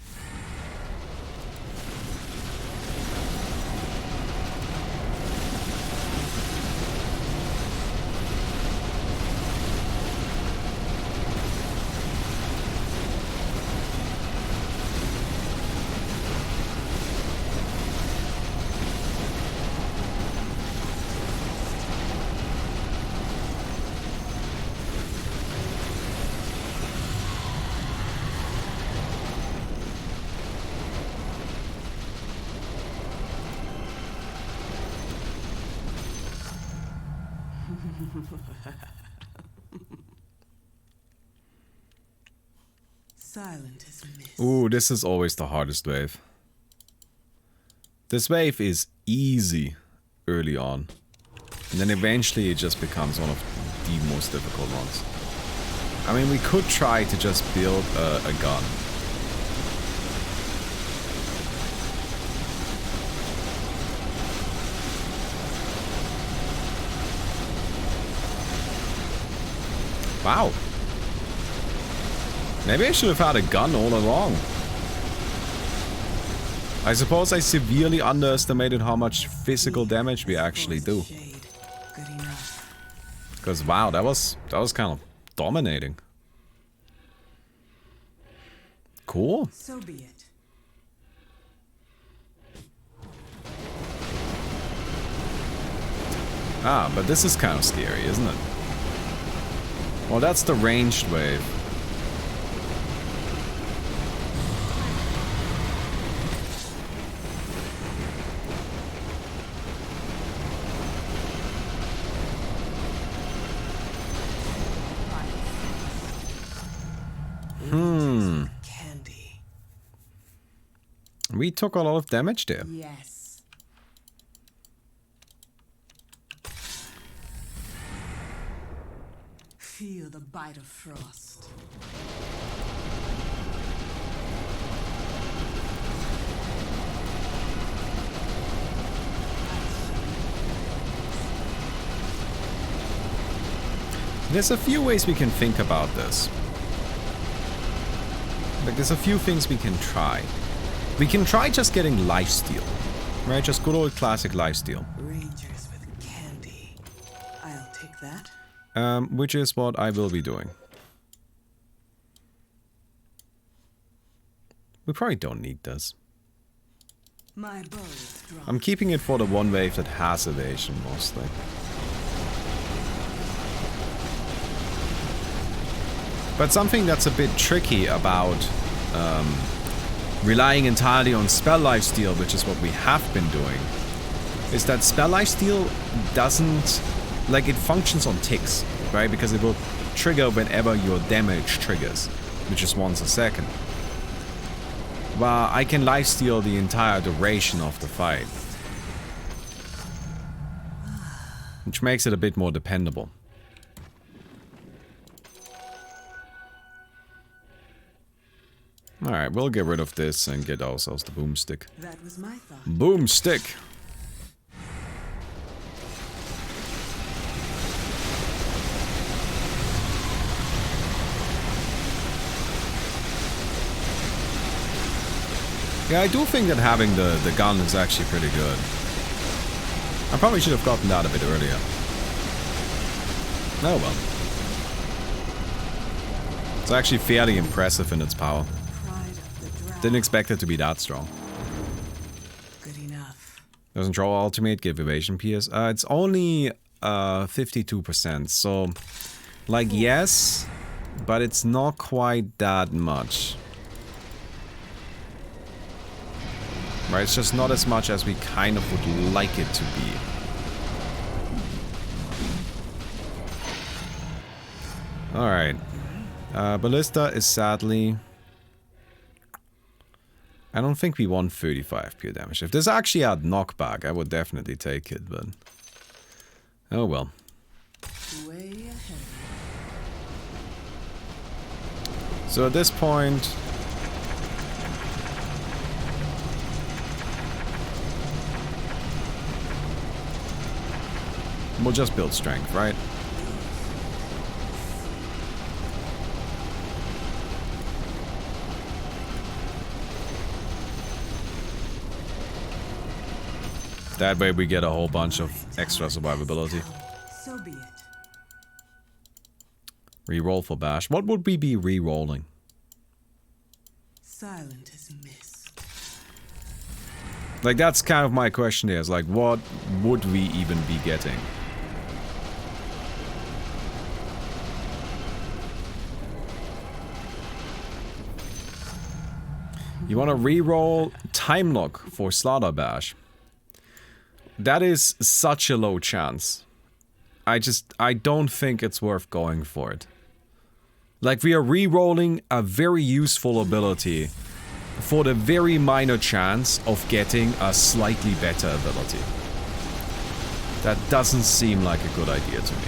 Silent as a mist. Ooh, this is always the hardest wave. This wave is easy early on. And then eventually it just becomes one of the most difficult ones. I mean, we could try to just build a gun. Wow. Maybe I should have had a gun all along. I suppose I severely underestimated how much physical damage we actually do. Shade. Good enough. Because wow, that was kind of dominating. Cool. So be it. Ah, but this is kind of scary, isn't it? Well, that's the ranged wave. Candy. We took a lot of damage there. Yes. Feel the bite of frost. There's a few ways we can think about this. Like, there's a few things we can try. We can try just getting lifesteal. Right? Just good old classic lifesteal. Rangers with candy. I'll take that. Which is what I will be doing. We probably don't need this. My bow is drawn. I'm keeping it for the one wave that has evasion mostly. But something that's a bit tricky about relying entirely on spell lifesteal, which is what we have been doing, is that spell lifesteal doesn't, like, it functions on ticks. right? Because it will trigger whenever your damage triggers, which is once a second. Well, I can lifesteal the entire duration of the fight, which makes it a bit more dependable. Alright, we'll get rid of this and get ourselves the boomstick. That was my thought. Boomstick! Yeah, I do think that having the gun is actually pretty good. I probably should have gotten that a bit earlier. Oh well. It's actually fairly impressive in its power. Didn't expect it to be that strong. Good enough. Doesn't draw ultimate, give evasion PS. It's only 52%, so like yes, but it's not quite that much. Right, it's just not as much as we kind of would like it to be. Alright. Ballista is sadly... I don't think we want 35 pure damage. If this actually had knockback, I would definitely take it, but... Oh well. Way ahead. So at this point... we'll just build strength, right? That way we get a whole bunch of extra survivability. So be it. Reroll for bash. What would we be re-rolling? Silent as mist. Like, that's kind of my question here. Is like, what would we even be getting? You want to re-roll time lock for slaughter bash. That is such a low chance. I don't think it's worth going for it. Like, we are re-rolling a very useful ability for the very minor chance of getting a slightly better ability. That doesn't seem like a good idea to me.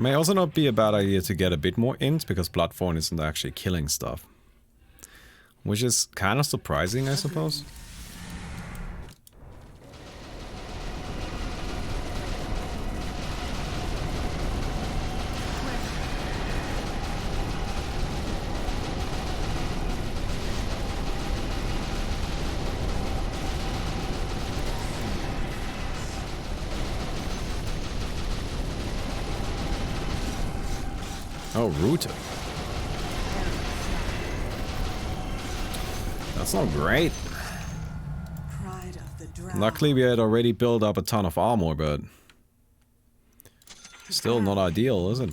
May also not be a bad idea to get a bit more int, because Bloodthorn isn't actually killing stuff. Which is kind of surprising, I suppose. Oh, rooted. That's not great. Luckily we had already built up a ton of armor, but still not ideal, is it?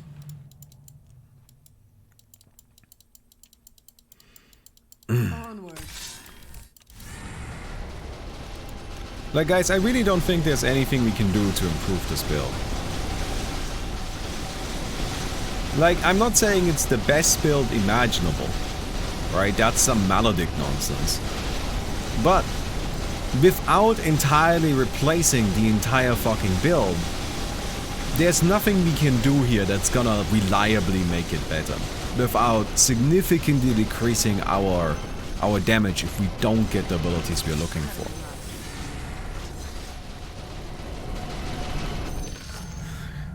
Like, guys, I really don't think there's anything we can do to improve this build. Like, I'm not saying it's the best build imaginable, right? That's some Maledict nonsense. But without entirely replacing the entire fucking build, there's nothing we can do here that's gonna reliably make it better without significantly decreasing our damage if we don't get the abilities we're looking for.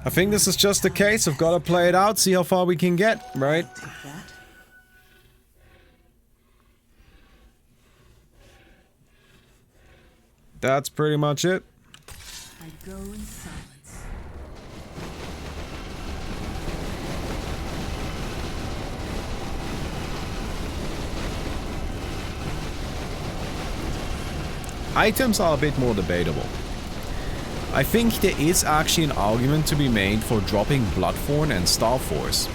I think this is just the case. We've got to play it out, see how far we can get, right? that's pretty much it. I go in silence. Items are a bit more debatable. I think there is actually an argument to be made for dropping Bloodthorn and Starforce.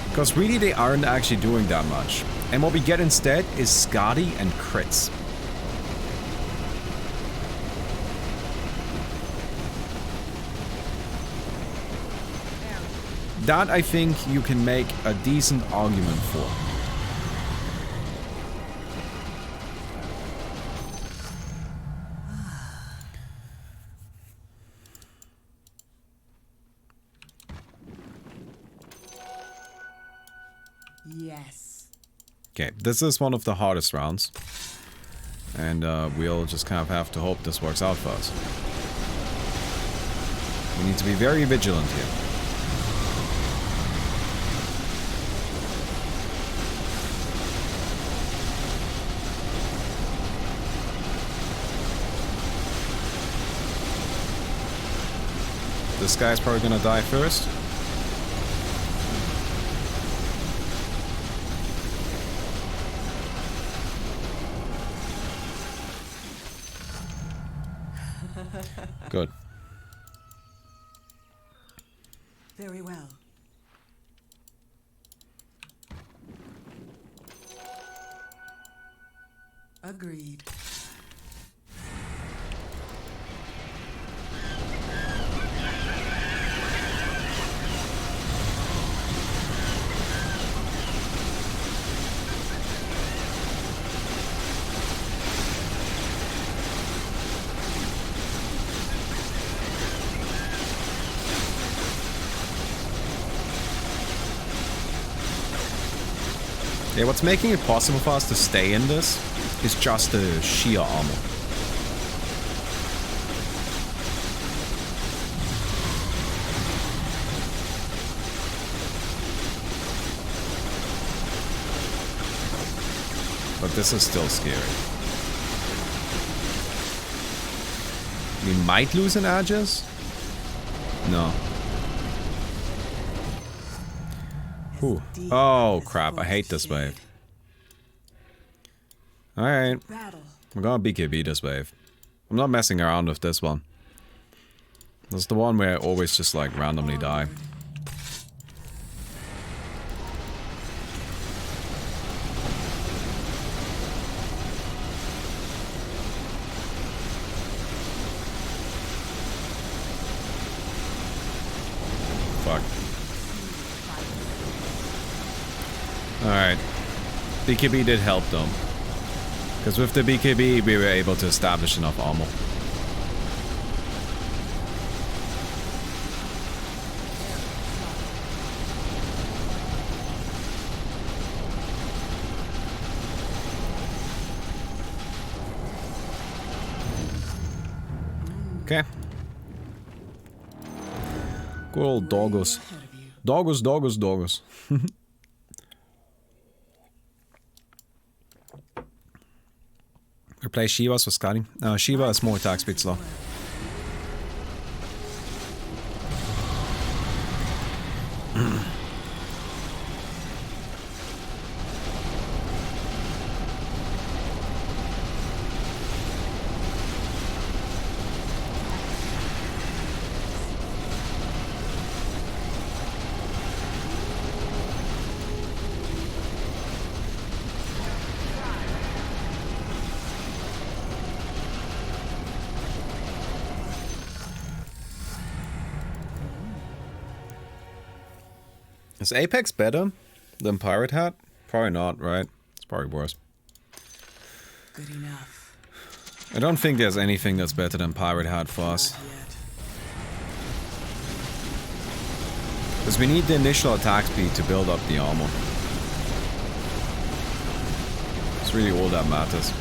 Because really they aren't actually doing that much. And what we get instead is Skadi and crits. That I think you can make a decent argument for. Yes. Okay, this is one of the hardest rounds. And we'll just kind of have to hope this works out for us. We need to be very vigilant here. This guy's probably gonna die first. Good. Very well. Agreed. Yeah, what's making it possible for us to stay in this is just the sheer armor. But this is still scary. We might lose in Aegis? No. Ooh. Oh crap, I hate this wave. Alright, we're gonna BKB this wave. I'm not messing around with this one. This is the one where I always just like randomly die. Fuck. Alright. BKB did help them. Because with the BKB we were able to establish enough armor. Okay. Good old doggos. Doggos, doggos, doggos. Replace Shivas with Skadi. Shiva is more attack speed slow. Is Apex better than Pirate Hat? Probably not, right? It's probably worse. Good enough. I don't think there's anything that's better than Pirate Hat for us. Not yet. Because we need the initial attack speed to build up the armor. It's really all that matters.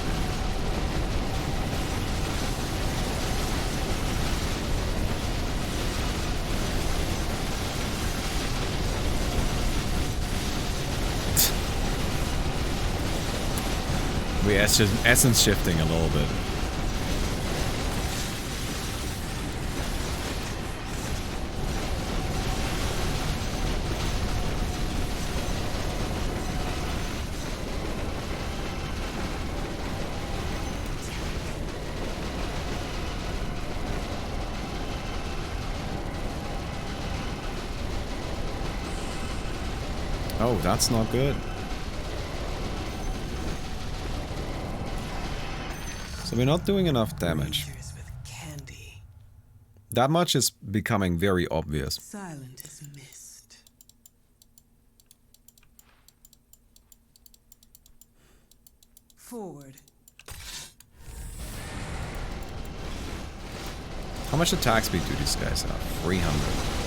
We're essence shifting a little bit. Oh, that's not good. So we're not doing enough damage. Rangers with candy. That much is becoming very obvious. Silent as mist. Forward. How much attack speed do these guys have? 300.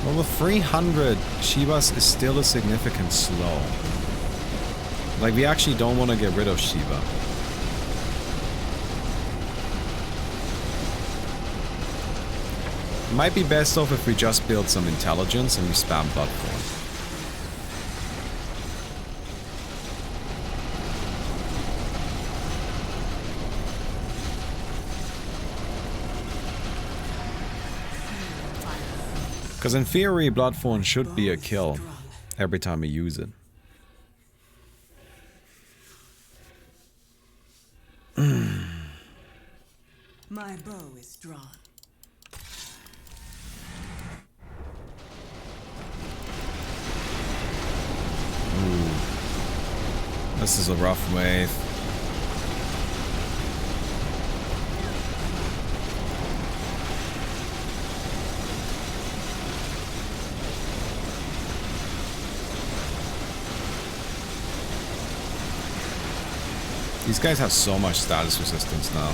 Well, with 300, Shiva's is still a significant slow. Like, we actually don't want to get rid of Shiva. It might be best off if we just build some intelligence and we spam Bloodborne. Because in theory, Bloodborne should be a kill every time we use it. My bow is drawn. This is a rough wave. These guys have so much status resistance now.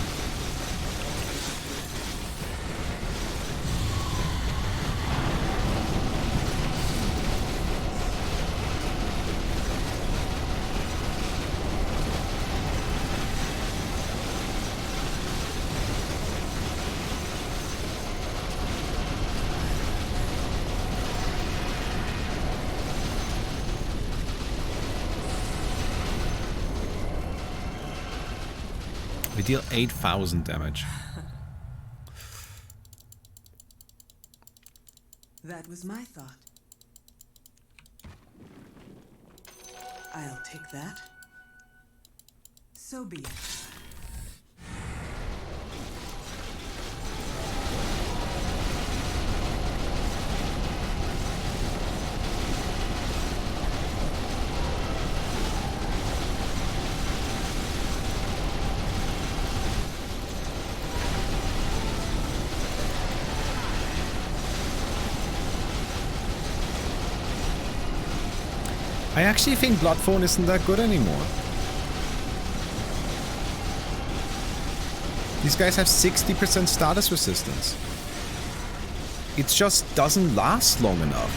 We deal 8,000 damage. That was my thought. I'll take that. So be it. I actually think Bloodborne isn't that good anymore. These guys have 60% status resistance. It just doesn't last long enough.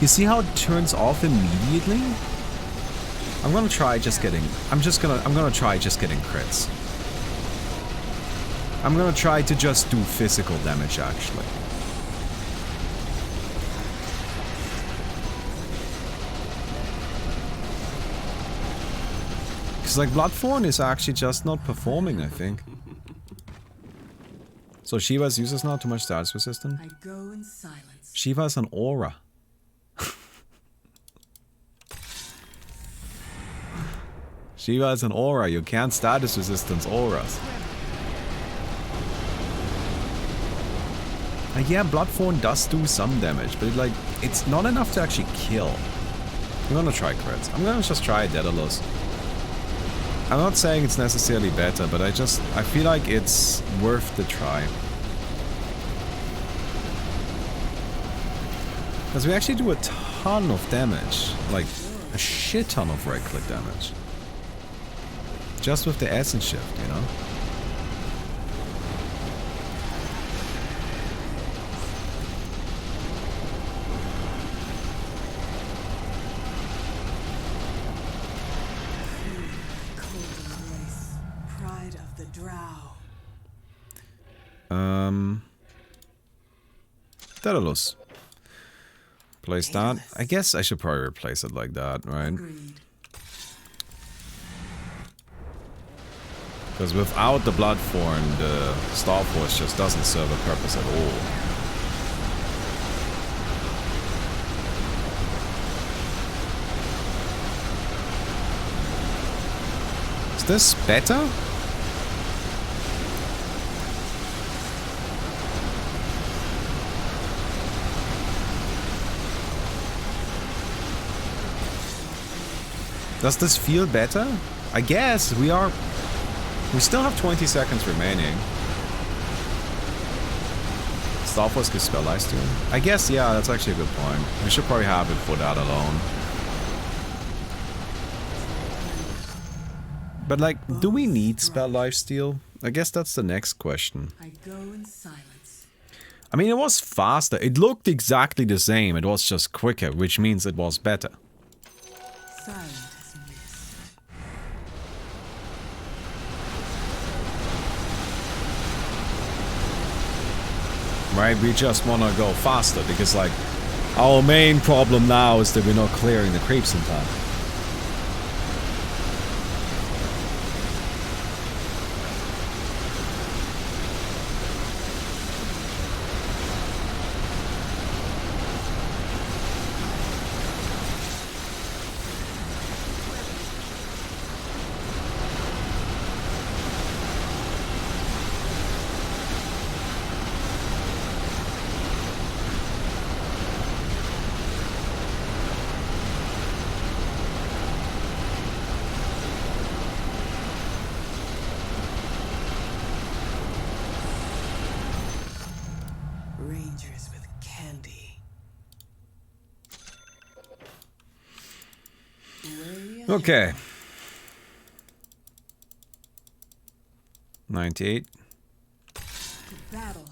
You see how it turns off immediately? I'm gonna try just getting crits. I'm gonna try to just do physical damage actually. Like Bloodborne is actually just not performing, I think. So Shiva's uses not too much status resistance. I go in silence. Shiva's an aura. Shiva is an aura. You can't status resistance auras. Yeah, Bloodborne does do some damage, but it's not enough to actually kill. I'm gonna try crits. I'm gonna just try Daedalus. I'm not saying it's necessarily better, but I feel like it's worth the try. Because we actually do a ton of damage. Like, a shit ton of right-click damage. Just with the essence shift, you know? Daedalus. Place that. I guess I should probably replace it like that, right? Because without the Bloodborne, the Star Force just doesn't serve a purpose at all. Is this better? Does this feel better? I guess we still have 20 seconds remaining. Star Force gives spell lifesteal. I guess, yeah, that's actually a good point. We should probably have it for that alone. But like, do we need spell lifesteal? I guess that's the next question. I go in silence. I mean, it was faster. It looked exactly the same. It was just quicker, which means it was better. Silent as a mist. Right? We just want to go faster because, like, our main problem now is that we're not clearing the creeps in time. Rangers with candy. Okay. 98. Battle.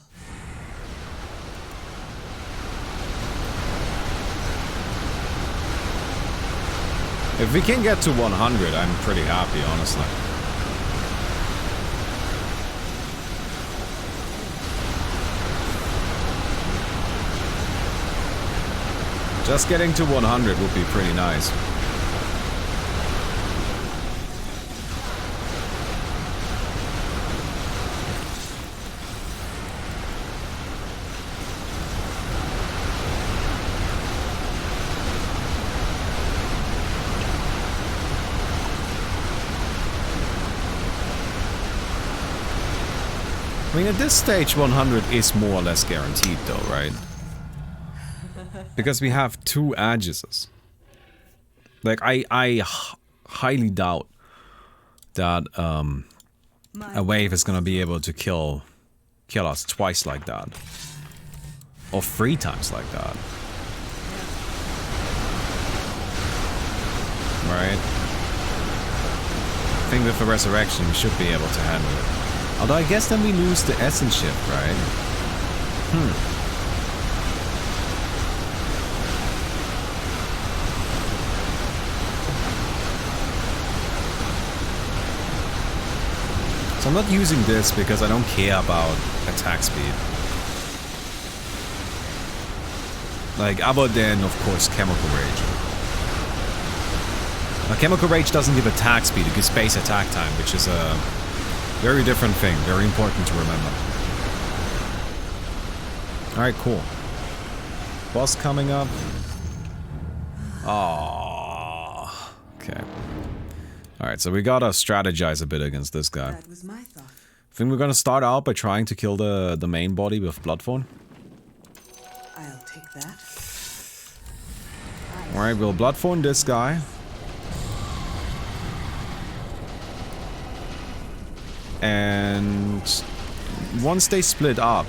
If we can get to 100, I'm pretty happy, honestly. Just getting to 100 would be pretty nice. I mean, at this stage, 100 is more or less guaranteed, though, right? Because we have 2 Aegises. Like, I highly doubt that a wave is gonna be able to kill us twice like that. Or 3 times like that. Right? I think with the resurrection, we should be able to handle it. Although I guess then we lose the essence shift, right? So I'm not using this because I don't care about attack speed. Like, other than, of course, Chemical Rage. Now, Chemical Rage doesn't give attack speed, it gives base attack time, which is a very different thing, very important to remember. Alright, cool. Boss coming up. Oh, okay. Alright, so we gotta strategize a bit against this guy. That was my thought. I think we're gonna start out by trying to kill the main body with Bloodthorn. I'll take that. Alright, we'll Bloodthorn this guy. And once they split up,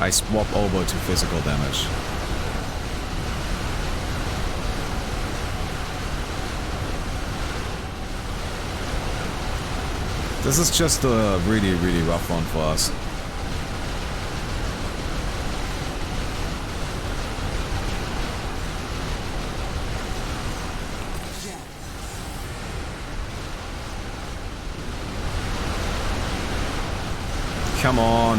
I swap over to physical damage. This is just a really, really rough one for us. Come on.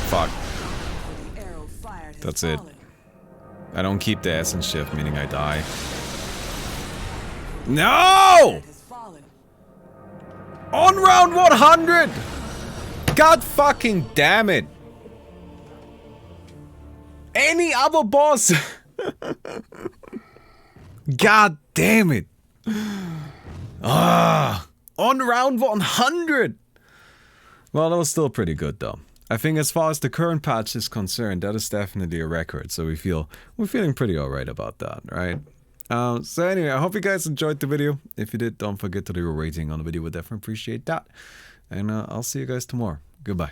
Fuck. The arrow fired has That's it. fallen. I don't keep the essence shift, meaning I die. No! Has fallen. On round 100! God fucking damn it! any other boss. God damn it. On round 100. Well, that was still pretty good though. I think as far as the current patch is concerned, that is definitely a record. So we're feeling pretty alright about that, right? So anyway, I hope you guys enjoyed the video. If you did, don't forget to leave a rating on the video. We'd definitely appreciate that. And I'll see you guys tomorrow. Goodbye.